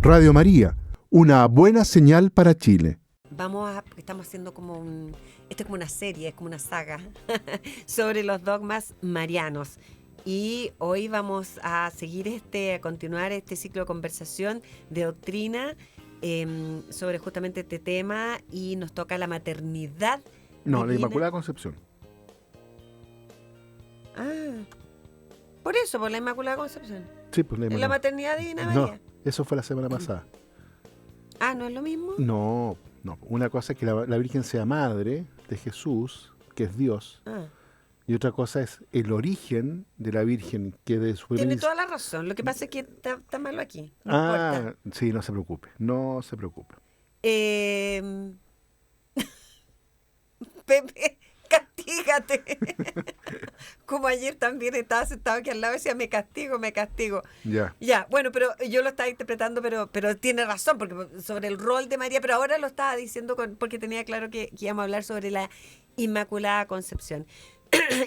Radio María, una buena señal para Chile. Estamos haciendo esto es como una serie, es como una saga sobre los dogmas marianos. Y hoy vamos a continuar este ciclo de conversación de doctrina sobre justamente este tema, y nos toca la maternidad. No, la divina. Inmaculada Concepción. Por eso, por la Inmaculada Concepción. Sí, pues ¿La maternidad divina María? No, eso fue la semana pasada. ¿No es lo mismo? No. Una cosa es que la Virgen sea madre de Jesús, que es Dios. Y otra cosa es el origen de la Virgen, que de su Tiene toda la razón. Lo que pasa es que está malo aquí. No importa. Sí, no se preocupe. Pepe, castígate. Como ayer también estaba sentado aquí al lado y decía, me castigo. Ya. Bueno, pero yo lo estaba interpretando, pero tiene razón, porque sobre el rol de María, pero ahora lo estaba diciendo porque tenía claro que íbamos a hablar sobre la Inmaculada Concepción.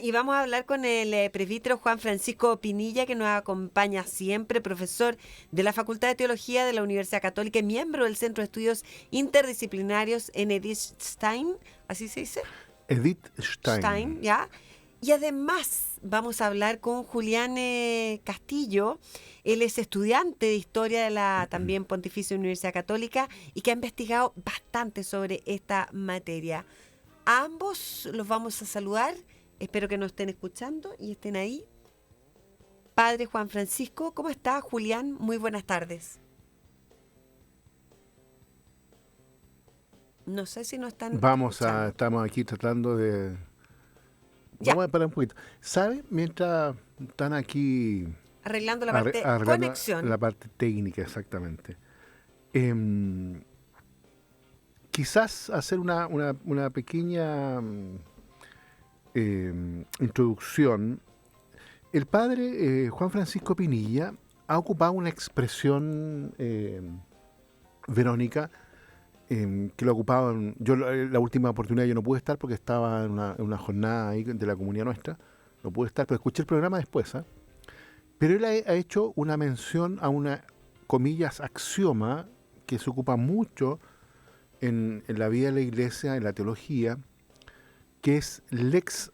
Y vamos a hablar con el presbítero Juan Francisco Pinilla, que nos acompaña siempre, profesor de la Facultad de Teología de la Universidad Católica y miembro del Centro de Estudios Interdisciplinarios en Edith Stein, ¿así se dice? Edith Stein. ¿Ya? Y además vamos a hablar con Julián Castillo. Él es estudiante de Historia de la también Pontificia Universidad Católica y que ha investigado bastante sobre esta materia. A ambos los vamos a saludar. Espero que nos estén escuchando y estén ahí. Padre Juan Francisco, ¿cómo está? Julián, muy buenas tardes. No sé si nos están escuchando. Estamos aquí tratando de... Ya. Vamos a parar un poquito. ¿Sabe? Mientras están aquí... Arreglando la parte de conexión. La parte técnica, exactamente. Quizás hacer una pequeña... introducción. El padre Juan Francisco Pinilla ha ocupado una expresión, Verónica, que lo ocupaba. La última oportunidad yo no pude estar porque estaba en una jornada ahí de la comunidad nuestra. No pude estar, pero escuché el programa después. Pero él ha hecho una mención a una, comillas, axioma que se ocupa mucho en la vida de la Iglesia, en la teología, que es lex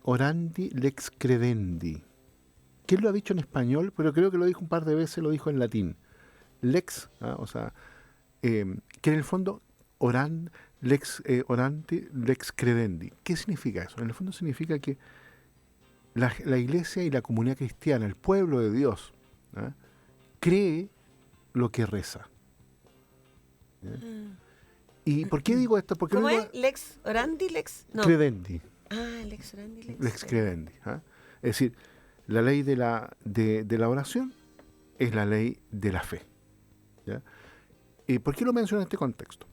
orandi, lex credendi. ¿Quién lo ha dicho en español? Pero creo que lo dijo un par de veces, lo dijo en latín. Lex, que en el fondo, lex orandi, lex credendi. ¿Qué significa eso? En el fondo significa que la Iglesia y la comunidad cristiana, el pueblo de Dios, cree lo que reza. ¿Y por qué digo esto? Porque ¿Cómo es? ¿Lex orandi? No. Credendi. Lex orandi, Lex credendi. Es decir, la ley de la oración es la ley de la fe. ¿Ya? ¿Y por qué lo menciono en este contexto?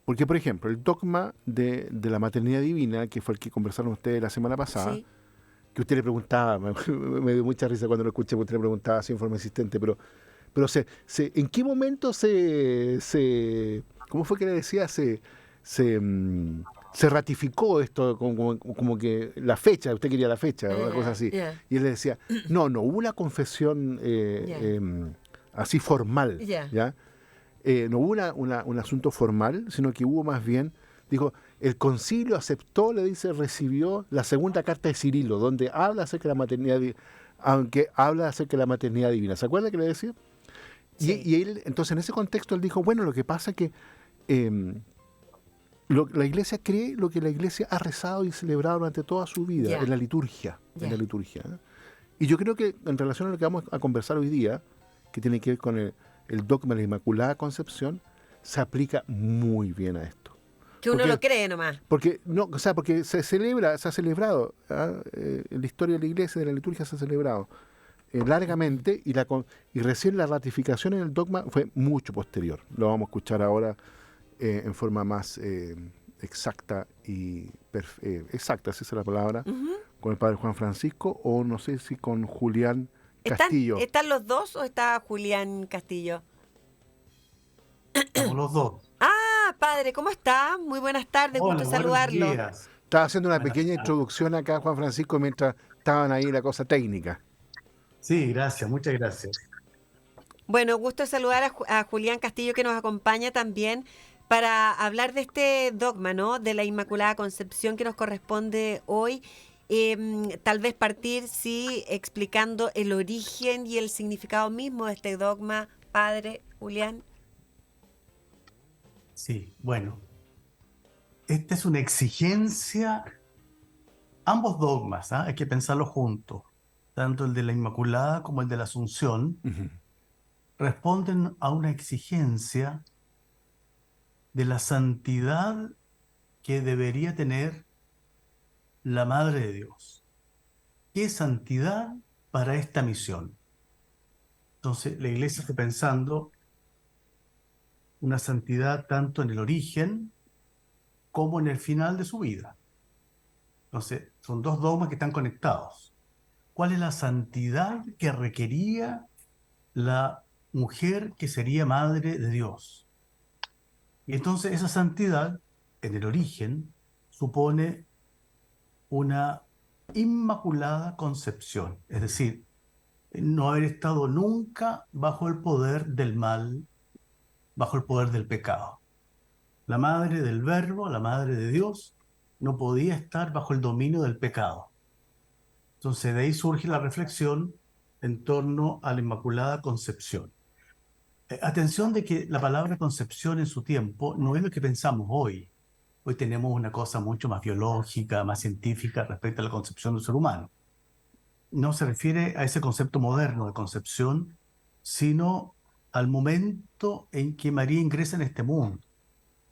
Porque, por ejemplo, el dogma de la maternidad divina, que fue el que conversaron ustedes la semana pasada, sí, que usted le preguntaba, me dio mucha risa cuando lo escuché, porque usted le preguntaba así en forma insistente, pero ¿en qué momento ¿cómo fue que le decía? Se ratificó esto como que la fecha, usted quería la fecha, una cosa así. Yeah. Y él le decía, no hubo una confesión así formal, ¿ya? No hubo un asunto formal, sino que hubo más bien, dijo, el concilio aceptó, recibió la segunda carta de Cirilo, donde habla acerca de la maternidad, habla acerca de la maternidad divina. ¿Se acuerda que le decía? Sí. Y él, entonces, en ese contexto, él dijo, bueno, lo que pasa es que la Iglesia cree lo que la Iglesia ha rezado y celebrado durante toda su vida, en la liturgia. En la liturgia. Y yo creo que en relación a lo que vamos a conversar hoy día, que tiene que ver con el dogma de la Inmaculada Concepción, se aplica muy bien a esto. Que uno lo cree nomás. Porque se ha celebrado, en la historia de la Iglesia, de la liturgia se ha celebrado largamente, y recién la ratificación en el dogma fue mucho posterior. Lo vamos a escuchar ahora en forma más exacta y exacta, esa es la palabra, con el padre Juan Francisco, o no sé si con Julián Castillo. ¿Están los dos o está Julián Castillo? Estamos los dos. Padre, ¿cómo está? Muy buenas tardes, Hola, gusto saludarlo. Buenos días. Estaba haciendo una pequeña introducción acá, Juan Francisco, mientras estaban ahí la cosa técnica. Sí, gracias, muchas gracias. Bueno, gusto saludar a Julián Castillo que nos acompaña también para hablar de este dogma, ¿no? De la Inmaculada Concepción que nos corresponde hoy. Tal vez partir, sí, explicando el origen y el significado mismo de este dogma, padre Julián. Sí, bueno, esta es una exigencia, ambos dogmas, ¿ah? Hay que pensarlos juntos, tanto el de la Inmaculada como el de la Asunción, Ujú. responden a una exigencia de la santidad que debería tener la Madre de Dios. ¿Qué santidad para esta misión? Entonces, la Iglesia está pensando una santidad tanto en el origen como en el final de su vida. Entonces, son dos dogmas que están conectados. ¿Cuál es la santidad que requería la mujer que sería madre de Dios? Y entonces esa santidad, en el origen, supone una inmaculada concepción, es decir, no haber estado nunca bajo el poder del mal, bajo el poder del pecado. La madre del Verbo, la madre de Dios, no podía estar bajo el dominio del pecado. Entonces de ahí surge la reflexión en torno a la Inmaculada Concepción. Atención de que la palabra concepción en su tiempo no es lo que pensamos hoy. Hoy tenemos una cosa mucho más biológica, más científica respecto a la concepción del ser humano. No se refiere a ese concepto moderno de concepción, sino al momento en que María ingresa en este mundo.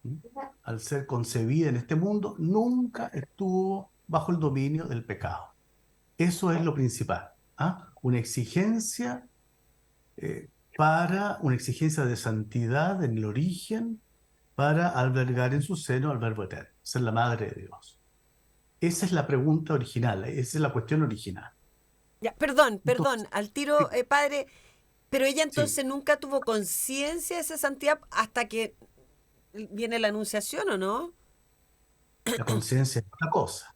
¿Mm? Al ser concebida en este mundo, nunca estuvo bajo el dominio del pecado. Eso es lo principal. ¿Ah? Una exigencia para una exigencia de santidad en el origen, para albergar en su seno al Verbo Eterno, ser la Madre de Dios. Esa es la pregunta original, esa es la cuestión original. Ya, perdón, Entonces, perdón, al tiro, sí, padre, pero ella sí, entonces nunca tuvo conciencia de esa santidad hasta que viene la anunciación, ¿o no? la conciencia es otra cosa.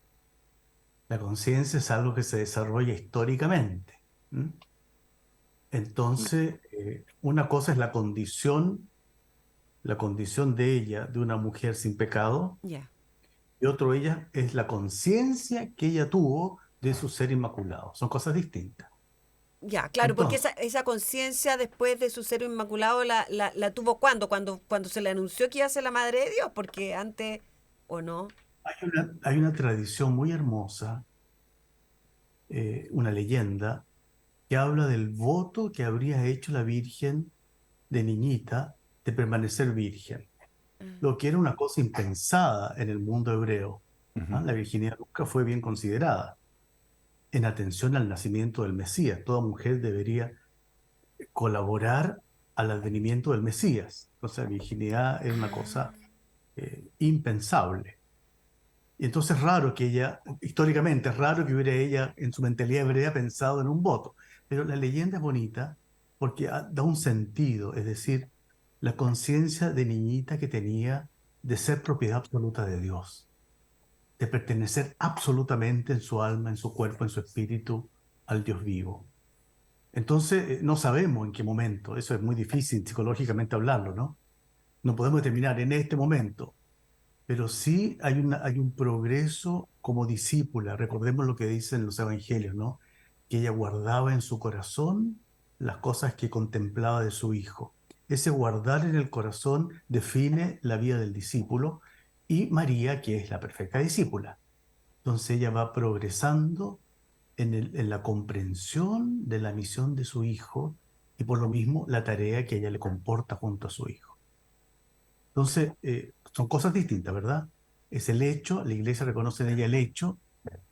La conciencia es algo que se desarrolla históricamente. ¿Mm? Entonces, una cosa es la condición de ella, de una mujer sin pecado, Ya. y otro ella es la conciencia que ella tuvo de su ser inmaculado. Son cosas distintas. Ya, claro, porque Entonces, esa conciencia después de su cero inmaculado la tuvo cuando se le anunció que iba a ser la madre de Dios, porque antes, ¿o no? hay una tradición muy hermosa, una leyenda, que habla del voto que habría hecho la Virgen de niñita de permanecer virgen, Ah, lo que era una cosa impensada en el mundo hebreo. ¿Ah? Ujú. La virginidad nunca fue bien considerada en atención al nacimiento del Mesías. Toda mujer debería colaborar al advenimiento del Mesías. Entonces, la virginidad es una cosa ah, impensable. Y entonces es raro que ella, históricamente es raro que hubiera ella en su mentalidad hebrea pensado en un voto. Pero la leyenda es bonita porque da un sentido, es decir, la conciencia de niñita que tenía de ser propiedad absoluta de Dios, de pertenecer absolutamente en su alma, en su cuerpo, en su espíritu al Dios vivo. Entonces, no sabemos en qué momento, eso es muy difícil psicológicamente hablarlo, ¿no? No podemos determinar en este momento, pero sí hay un progreso como discípula. Recordemos lo que dicen los evangelios, ¿no? Que ella guardaba en su corazón las cosas que contemplaba de su Hijo. Ese guardar en el corazón define la vida del discípulo y María, que es la perfecta discípula. Entonces ella va progresando en la comprensión de la misión de su Hijo y por lo mismo la tarea que ella le comporta junto a su Hijo. Entonces, son cosas distintas, ¿verdad? Es el hecho, la iglesia reconoce en ella el hecho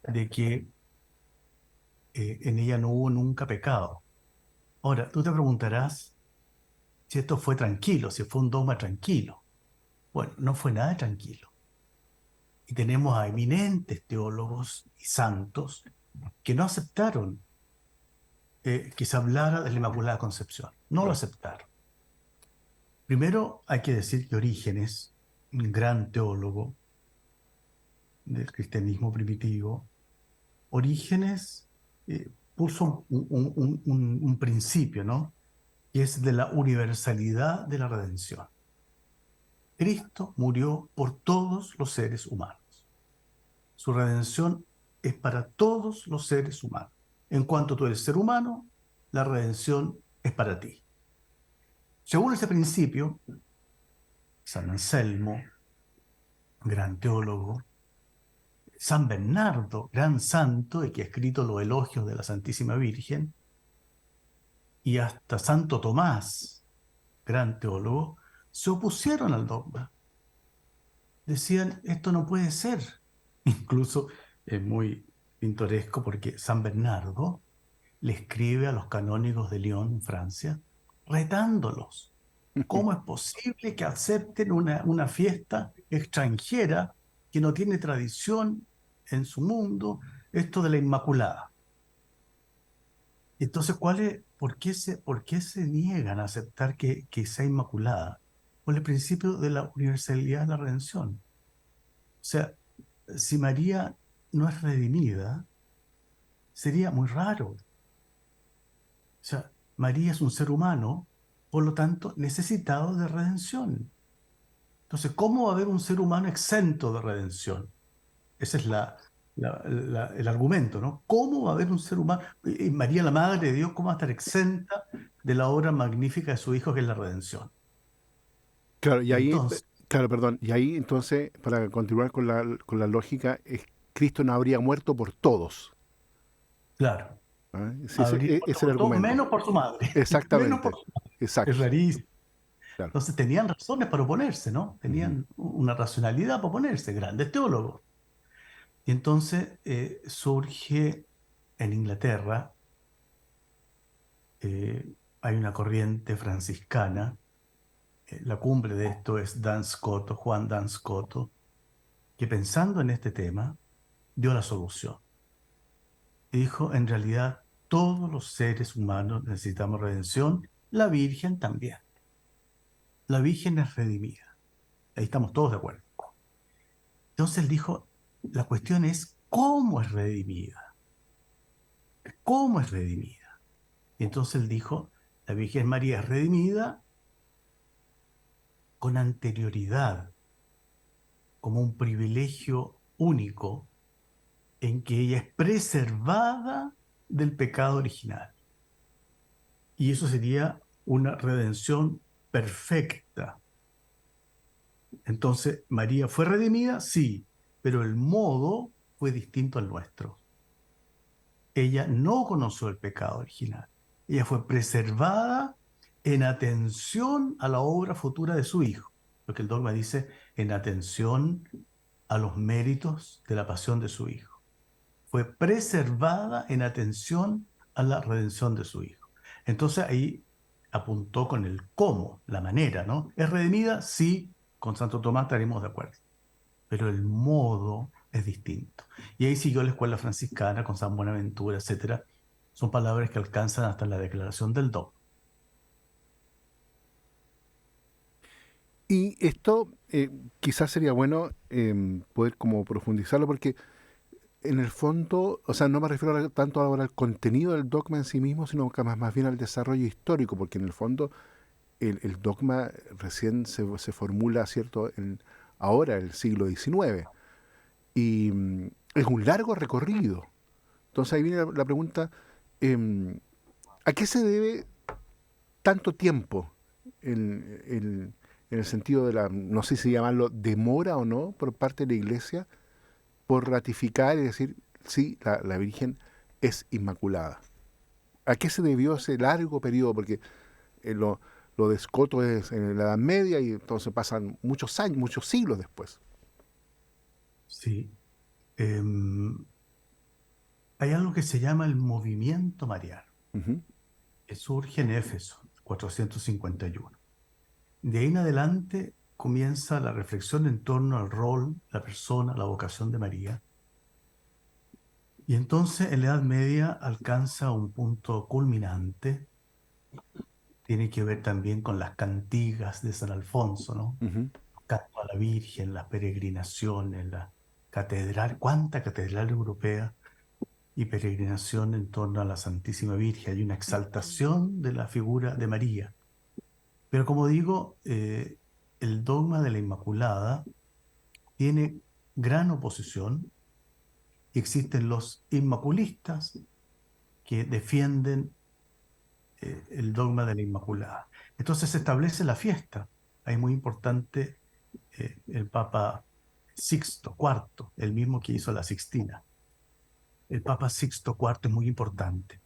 de que en ella no hubo nunca pecado. Ahora, tú te preguntarás si esto fue tranquilo, si fue un dogma tranquilo. Bueno, no fue nada tranquilo. Y tenemos a eminentes teólogos y santos que no aceptaron que se hablara de la Inmaculada Concepción. No lo aceptaron. Primero, hay que decir que Orígenes, un gran teólogo del cristianismo primitivo, Orígenes puso un principio, ¿no? que es de la universalidad de la redención. Cristo murió por todos los seres humanos. Su redención es para todos los seres humanos. En cuanto tú eres ser humano, la redención es para ti. Según ese principio, San Anselmo, gran teólogo, San Bernardo, gran santo, y que ha escrito los elogios de la Santísima Virgen, y hasta Santo Tomás, gran teólogo, se opusieron al dogma. Decían, esto no puede ser. Incluso es muy pintoresco porque San Bernardo le escribe a los canónigos de Lyon, en Francia, retándolos. ¿Cómo es posible que acepten una fiesta extranjera que no tiene tradición en su mundo, esto de la Inmaculada? Entonces, por qué se niegan a aceptar que sea Inmaculada? Por el principio de la universalidad de la redención. O sea, si María no es redimida, sería muy raro. O sea, María es un ser humano, por lo tanto, necesitado de redención. Entonces, ¿cómo va a haber un ser humano exento de redención? Ese es el argumento, ¿no? ¿Cómo va a haber un ser humano? Y María, la Madre de Dios, ¿cómo va a estar exenta de la obra magnífica de su Hijo, que es la redención? Claro, y ahí, Entonces, claro, perdón, y ahí entonces, para continuar con la lógica, Cristo no habría muerto por todos. claro, ¿Ah? habría Ese muerto es el por todo, argumento. menos por su madre, menos por Exactamente, su madre. Es exacto, rarísimo. claro. Entonces tenían razones para oponerse, ¿no? Ujú. Tenían una racionalidad para oponerse, grandes teólogos. Y entonces surge en Inglaterra, eh, hay una corriente franciscana, la cumbre de esto es Juan Duns Scoto, que pensando en este tema, dio la solución. Y dijo, en realidad, todos los seres humanos necesitamos redención, la Virgen también. La Virgen es redimida. Ahí estamos todos de acuerdo. Entonces él dijo, la cuestión es, ¿cómo es redimida? ¿Cómo es redimida? Y entonces él dijo, la Virgen María es redimida con anterioridad, como un privilegio único en que ella es preservada del pecado original. Y eso sería una redención perfecta. Entonces, ¿María fue redimida? Sí, pero el modo fue distinto al nuestro. Ella no conoció el pecado original. Ella fue preservada en atención a la obra futura de su Hijo. Lo que el dogma dice, en atención a los méritos de la pasión de su Hijo. Fue preservada en atención a la redención de su Hijo. Entonces ahí apuntó con el cómo, la manera, ¿no? ¿Es redimida? Sí, con Santo Tomás estaremos de acuerdo, pero el modo es distinto. Y ahí siguió la escuela franciscana con San Buenaventura, etcétera. Son palabras que alcanzan hasta la declaración del dogma. Y esto quizás sería bueno poder como profundizarlo porque en el fondo, o sea, no me refiero tanto ahora al contenido del dogma en sí mismo, sino que más bien al desarrollo histórico, porque en el fondo el dogma recién se formula, ¿cierto?, ahora, el siglo XIX. Y es un largo recorrido. Entonces ahí viene la pregunta, em, ¿a qué se debe tanto tiempo en el sentido de la, no sé si llamarlo demora o no, por parte de la Iglesia, por ratificar y decir, sí, la Virgen es inmaculada? ¿A qué se debió ese largo periodo? Porque lo de Escoto es en la Edad Media y entonces pasan muchos años, muchos siglos después. Sí. Hay algo que se llama el movimiento mariano, Ujú. que surge en Éfeso, 451. De ahí en adelante comienza la reflexión en torno al rol, la persona, la vocación de María. Y entonces en la Edad Media alcanza un punto culminante. Tiene que ver también con las cantigas de San Alfonso, ¿no? Ujú. Canto a la Virgen, las peregrinaciones, la catedral, cuánta catedral europea. y peregrinación en torno a la Santísima Virgen. Hay una exaltación de la figura de María. Pero como digo, el dogma de la Inmaculada tiene gran oposición y existen los inmaculistas que defienden el dogma de la Inmaculada. Entonces se establece la fiesta. Ahí muy importante el Papa Sixto IV, el mismo que hizo la Sixtina. El Papa Sixto IV es muy importante.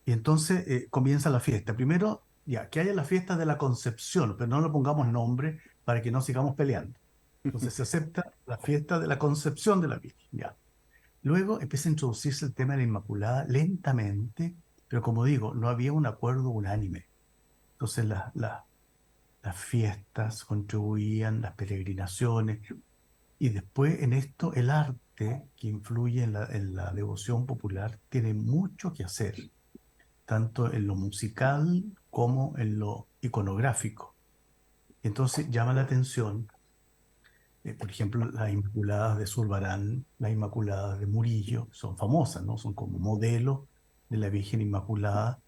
Y entonces comienza la fiesta. Primero, ya, que haya la fiesta de la Concepción, pero no le pongamos nombre para que no sigamos peleando. Entonces se acepta la fiesta de la Concepción de la Virgen, ya. Luego empieza a introducirse el tema de la Inmaculada lentamente, pero como digo, no había un acuerdo unánime. Entonces las fiestas contribuían, las peregrinaciones, y después en esto el arte que influye en la devoción popular tiene mucho que hacer, tanto en lo musical como en lo iconográfico. Entonces llama la atención, por ejemplo, las Inmaculadas de Zurbarán, las Inmaculadas de Murillo, son famosas, ¿no? Son como modelos de la Virgen Inmaculada,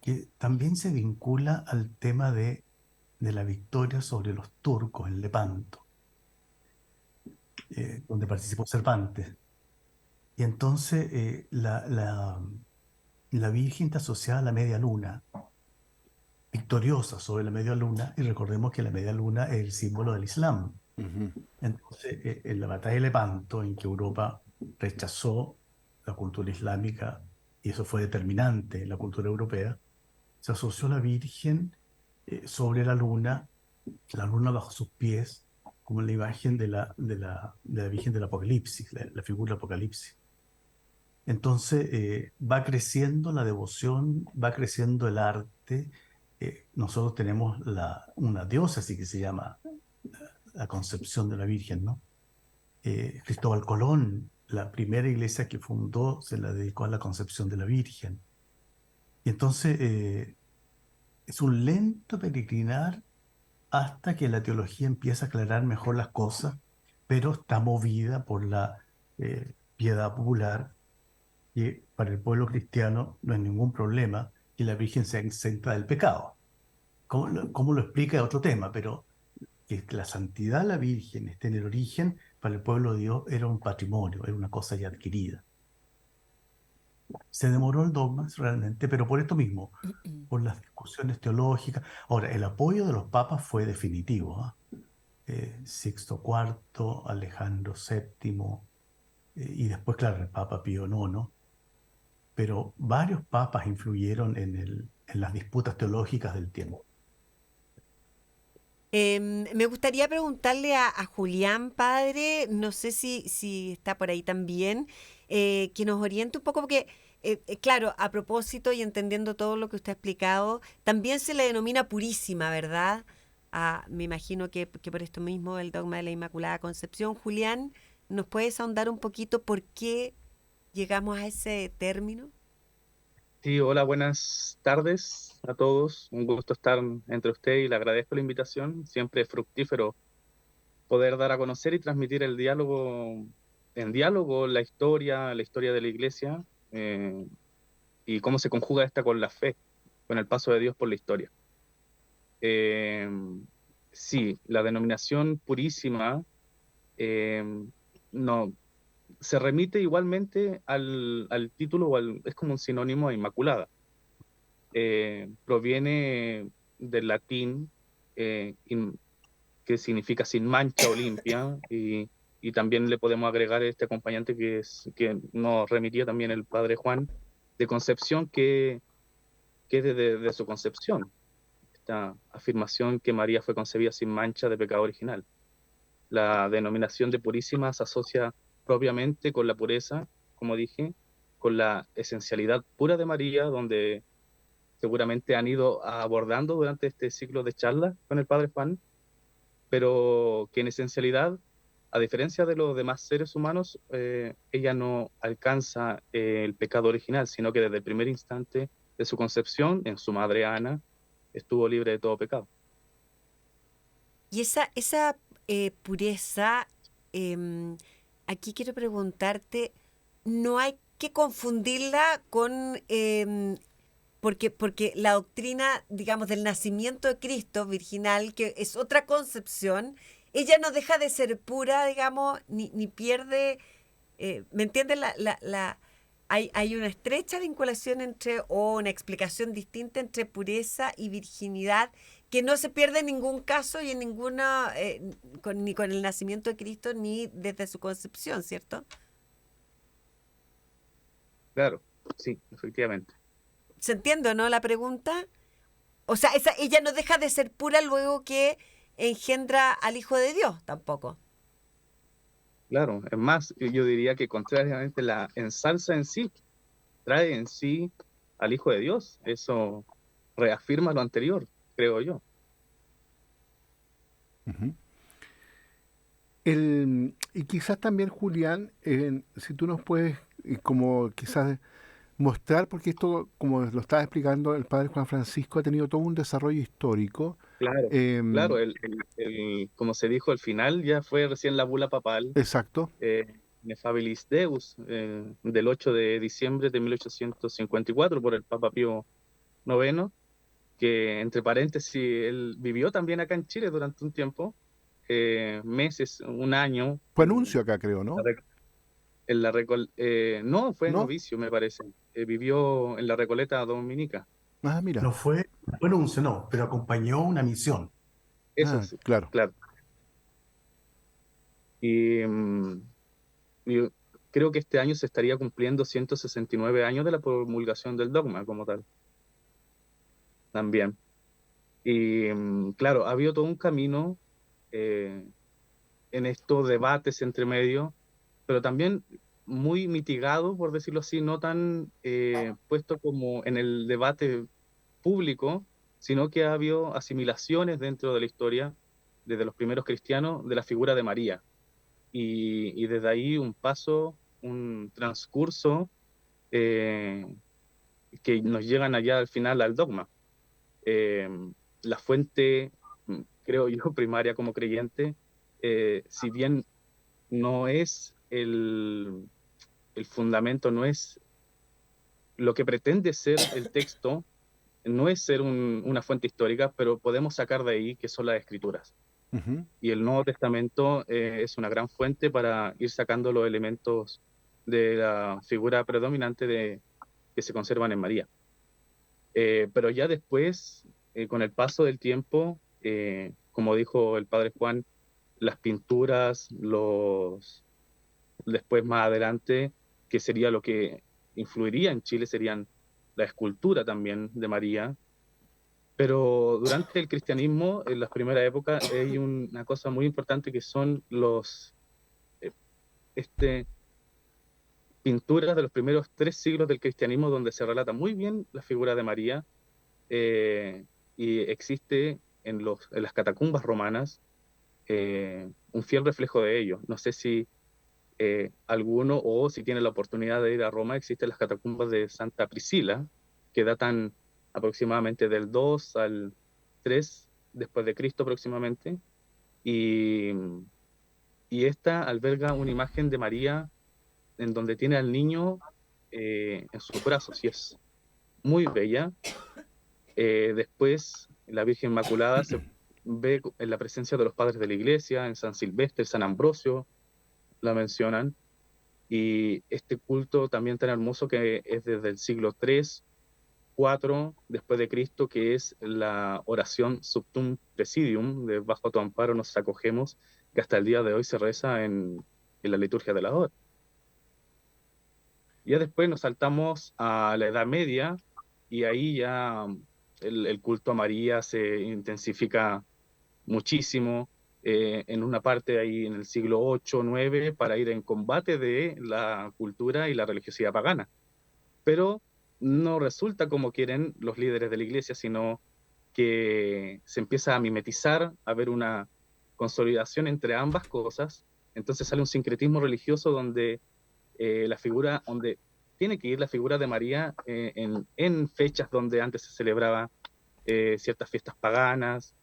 que también se vincula al tema de la victoria sobre los turcos en Lepanto, donde participó Cervantes. Y entonces la Virgen está asociada a la media luna, victoriosa sobre la media luna, y recordemos que la media luna es el símbolo del Islam. Ujú. Entonces, en la batalla de Lepanto, en que Europa rechazó la cultura islámica, y eso fue determinante en la cultura europea, se asoció a la Virgen sobre la luna bajo sus pies, como la imagen de la Virgen del Apocalipsis, la figura del Apocalipsis. Entonces va creciendo la devoción, va creciendo el arte. Nosotros tenemos una diócesis que se llama la Concepción de la Virgen, ¿no? Cristóbal Colón, la primera iglesia que fundó, se la dedicó a la Concepción de la Virgen. Y entonces es un lento peregrinar hasta que la teología empieza a aclarar mejor las cosas, pero está movida por la piedad popular, que para el pueblo cristiano no es ningún problema que la Virgen sea exenta del pecado. ¿Cómo lo explica? Es otro tema, pero que la santidad de la Virgen esté en el origen, para el pueblo de Dios era un patrimonio, era una cosa ya adquirida. Se demoró el dogma realmente, pero por esto mismo, por las discusiones teológicas. Ahora, el apoyo de los papas fue definitivo, ¿ah? Sixto IV, Alejandro VII, y después, claro, el Papa Pío IX, pero varios papas influyeron en las disputas teológicas del tiempo. Me gustaría preguntarle a Julián, padre, no sé si está por ahí también, que nos oriente un poco, porque, claro, a propósito y entendiendo todo lo que usted ha explicado, también se le denomina purísima, ¿verdad? Me imagino que por esto mismo el dogma de la Inmaculada Concepción. Julián, ¿nos puedes ahondar un poquito por qué llegamos a ese término? Sí, hola, buenas tardes a todos. Un gusto estar entre ustedes y le agradezco la invitación. Siempre es fructífero poder dar a conocer y transmitir el diálogo, en diálogo la historia de la iglesia, y cómo se conjuga esta con la fe, con el paso de Dios por la historia. Eh, sí, la denominación purísima eh, no, se remite igualmente al título, es como un sinónimo a inmaculada. Proviene del latín, que significa sin mancha o limpia, y también le podemos agregar este acompañante que nos remitía también el padre Juan, de concepción, que es de su concepción, esta afirmación que María fue concebida sin mancha de pecado original. La denominación de purísima se asocia propiamente con la pureza, como dije, con la esencialidad pura de María, donde seguramente han ido abordando durante este ciclo de charlas con el padre Juan, pero que en esencialidad, a diferencia de los demás seres humanos, ella no alcanza el pecado original, sino que desde el primer instante de su concepción, en su madre Ana, estuvo libre de todo pecado. Y esa pureza, em, aquí quiero preguntarte, no hay que confundirla con... porque la doctrina, digamos, del nacimiento de Cristo virginal, que es otra concepción, ella no deja de ser pura, digamos, ni pierde, ¿me entiendes? Hay una estrecha vinculación entre, o una explicación distinta entre pureza y virginidad, que no se pierde en ningún caso y en ninguna, ni con el nacimiento de Cristo, ni desde su concepción, ¿cierto? Claro, sí, efectivamente. ¿Se entiende, no, la pregunta? O sea, ella no deja de ser pura luego que engendra al Hijo de Dios, tampoco. Claro, es más, yo diría que contrariamente la ensalza en sí, trae en sí al Hijo de Dios. Eso reafirma lo anterior, creo yo. Ujú. Y quizás también, Julián, si tú nos puedes, como quizás mostrar, porque esto, como lo estaba explicando el padre Juan Francisco, ha tenido todo un desarrollo histórico. Claro, em, claro, como se dijo al final, ya fue recién la bula papal, exacto. Nefabilis Deus, del 8 de diciembre de 1854 por el Papa Pío IX, que entre paréntesis, él vivió también acá en Chile durante un tiempo, meses, un año, Fue anuncio acá, creo, ¿no? no, fue ¿No? novicio, me parece. Vivió en la Recoleta Dominica. Ah, mira. No fue, bueno, no, pero acompañó una misión. Eso Ah, sí, claro. claro. Y, y creo que este año se estaría cumpliendo 169 años de la promulgación del dogma como tal, también. Y claro, ha habido todo un camino eh, en estos debates entre medio, pero también muy mitigado, por decirlo así, no tan puesto como en el debate público, sino que ha habido asimilaciones dentro de la historia, desde los primeros cristianos, de la figura de María. Y desde ahí un paso, un transcurso eh, que nos llegan allá al final al dogma. Eh, la fuente, creo yo, primaria como creyente, si bien no es el fundamento, no es lo que pretende ser el texto, no es ser una fuente histórica, pero podemos sacar de ahí que son las escrituras. Ujú. Y el Nuevo Testamento es una gran fuente para ir sacando los elementos de la figura predominante que se conservan en María. Pero ya después, con el paso del tiempo, como dijo el padre Juan, las pinturas, después más adelante, que sería lo que influiría en Chile, serían la escultura también de María. Pero durante el cristianismo, en las primeras épocas, hay una cosa muy importante que son eh, este, pinturas de los primeros 3 siglos del cristianismo, donde se relata muy bien la figura de María, eh, y existe en las catacumbas romanas un fiel reflejo de ello. No sé si alguno o si tiene la oportunidad de ir a Roma, existen las catacumbas de Santa Priscila, que datan aproximadamente del 2 al 3 después de Cristo aproximadamente, y, y esta alberga una imagen de María en donde tiene al niño en sus brazos, y es muy bella. Después, la Virgen Inmaculada se ve en la presencia de los padres de la iglesia, en San Silvestre, San Ambrosio, la mencionan, y este culto también tan hermoso que es desde el siglo 3, 4 después de Cristo, que es la oración Subtum Presidium, de bajo tu amparo nos acogemos, que hasta el día de hoy se reza en la liturgia de la hora. Ya después nos saltamos a la Edad Media, y ahí ya el culto a María se intensifica muchísimo, en una parte ahí en el siglo 8 9 para ir en combate de la cultura y la religiosidad pagana. Pero no resulta como quieren los líderes de la iglesia, sino que se empieza a mimetizar, a ver una consolidación entre ambas cosas. Entonces sale un sincretismo religioso donde donde tiene que ir la figura de María en fechas donde antes se celebraba ciertas fiestas paganas.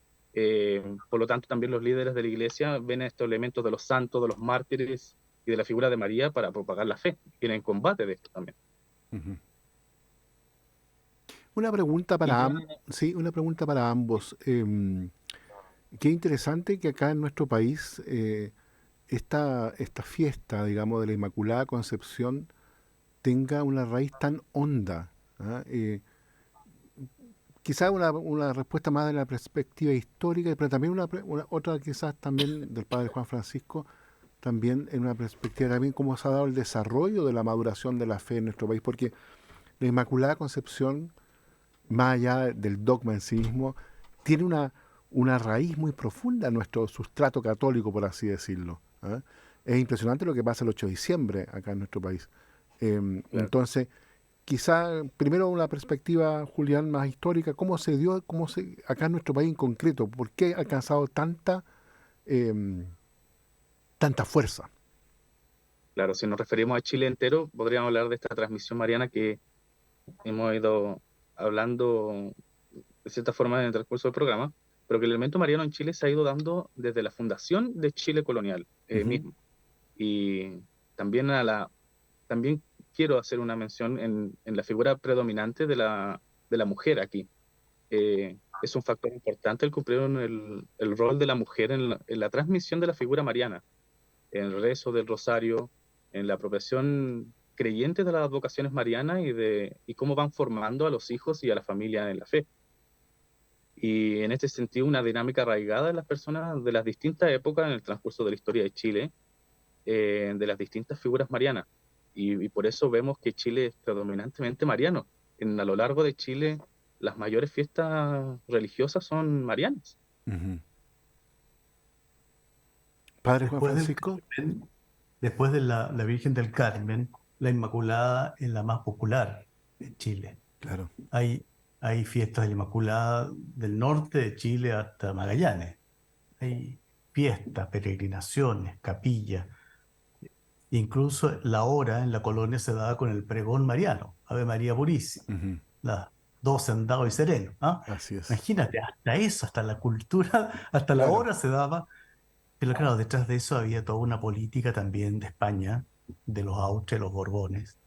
Por lo tanto, también los líderes de la iglesia ven estos elementos de los santos, de los mártires, y de la figura de María para propagar la fe. Viene en combate de esto también. Ujú. Una pregunta Y ya, sí, una pregunta para ambos. Qué interesante que acá en nuestro país esta fiesta, digamos, de la Inmaculada Concepción tenga una raíz tan honda. ¿Ah? Quizás una respuesta más de la perspectiva histórica, pero también otra quizás también del Padre Juan Francisco, también en una perspectiva también cómo se ha dado el desarrollo de la maduración de la fe en nuestro país, porque la Inmaculada Concepción, más allá del dogma en sí mismo, tiene una raíz muy profunda en nuestro sustrato católico, por así decirlo. ¿Ah? Es impresionante lo que pasa el 8 de diciembre acá en nuestro país. claro. Entonces, quizá primero una perspectiva, Julián, más histórica, cómo se dio, acá en nuestro país en concreto, por qué ha alcanzado em, tanta fuerza. Claro, si nos referimos a Chile entero, podríamos hablar de esta transmisión mariana que hemos ido hablando de cierta forma en el transcurso del programa, pero que el elemento mariano en Chile se ha ido dando desde la fundación de Chile colonial Ujú, mismo. Y también también quiero hacer una mención en la figura predominante de la mujer aquí. Es un factor importante el cumplir el rol de la mujer en la transmisión de la figura mariana, en el rezo del rosario, en la apropiación creyente de las vocaciones marianas y cómo van formando a los hijos y a la familia en la fe. Y en este sentido, una dinámica arraigada en las personas de las distintas épocas en el transcurso de la historia de Chile, de las distintas figuras marianas. Y por eso vemos que Chile es predominantemente mariano. A lo largo de Chile, las mayores fiestas religiosas son marianas. ujú. Padre Juan Después del Francisco. Carmen, después de la Virgen del Carmen, la Inmaculada es la más popular en Chile. Claro. Hay, hay fiestas de la Inmaculada del norte de Chile hasta Magallanes. Hay fiestas, peregrinaciones, capillas. Incluso la hora en la colonia se daba con el pregón mariano, Ave María Purísima, Ujú, las 12 andado y sereno. ¿Ah? así es. Imagínate, hasta eso, hasta la cultura, hasta la Claro. hora se daba. Pero claro, detrás de eso había toda una política también de España, de los Austrias, los Borbones,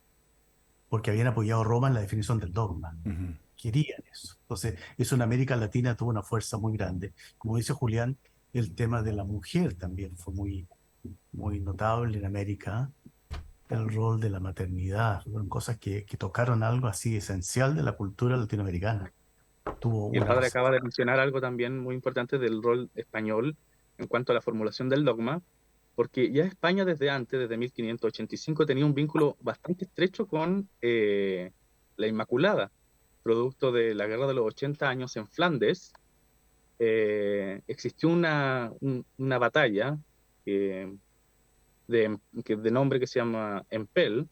porque habían apoyado a Roma en la definición del dogma. Ujú, Querían eso. Entonces, eso en América Latina tuvo una fuerza muy grande. Como dice Julián, el tema de la mujer también fue muy notable en América. El rol de la maternidad, fueron cosas que tocaron algo así esencial de la cultura latinoamericana. Tuvo Y el una padre razón. acaba de mencionar algo también muy importante del rol español en cuanto a la formulación del dogma, porque ya España desde antes, desde 1585, tenía un vínculo bastante estrecho con la Inmaculada, producto de la Guerra de los 80 años en Flandes. Existió una batalla eh, de nombre que se llama Empel,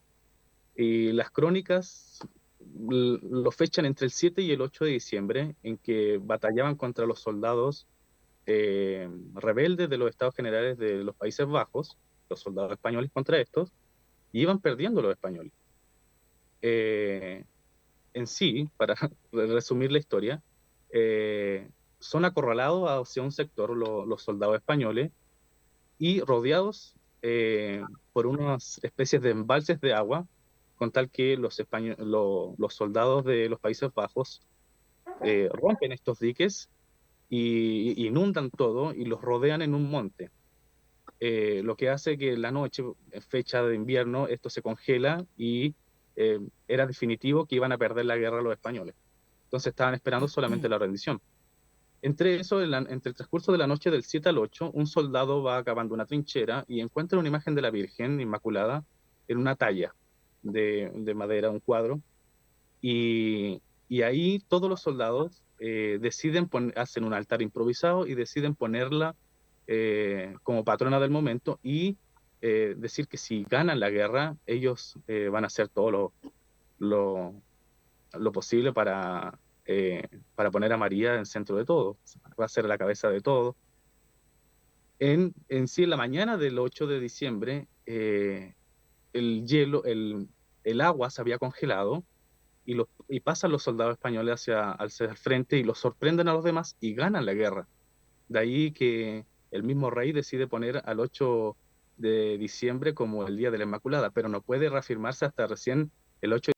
y las crónicas lo fechan entre el 7 y el 8 de diciembre, en que batallaban contra los soldados rebeldes de los estados generales de los Países Bajos, los soldados españoles contra estos, y iban perdiendo los españoles. Eh, en sí, para resumir la historia, eh, son acorralados hacia un sector los soldados españoles y rodeados por unas especies de embalses de agua, con tal que los soldados de los Países Bajos rompen estos diques y inundan todo y los rodean en un monte. Lo que hace que en la noche, en fecha de invierno, esto se congela y era definitivo que iban a perder la guerra los españoles. Entonces estaban esperando solamente la rendición. Entre eso, entre el transcurso de la noche del 7 al 8, un soldado va acabando una trinchera y encuentra una imagen de la Virgen Inmaculada en una talla de madera, un cuadro, y ahí todos los soldados hacen un altar improvisado y deciden ponerla como patrona del momento y decir que si ganan la guerra, ellos van a hacer todo lo, lo posible para poner a María en el centro de todo. Va a ser la cabeza de todo. En sí, en la mañana del 8 de diciembre, el hielo, el agua se había congelado y pasan los soldados españoles hacia el frente y los sorprenden a los demás y ganan la guerra. De ahí que el mismo rey decide poner al 8 de diciembre como el Día de la Inmaculada, pero no puede reafirmarse hasta recién el 8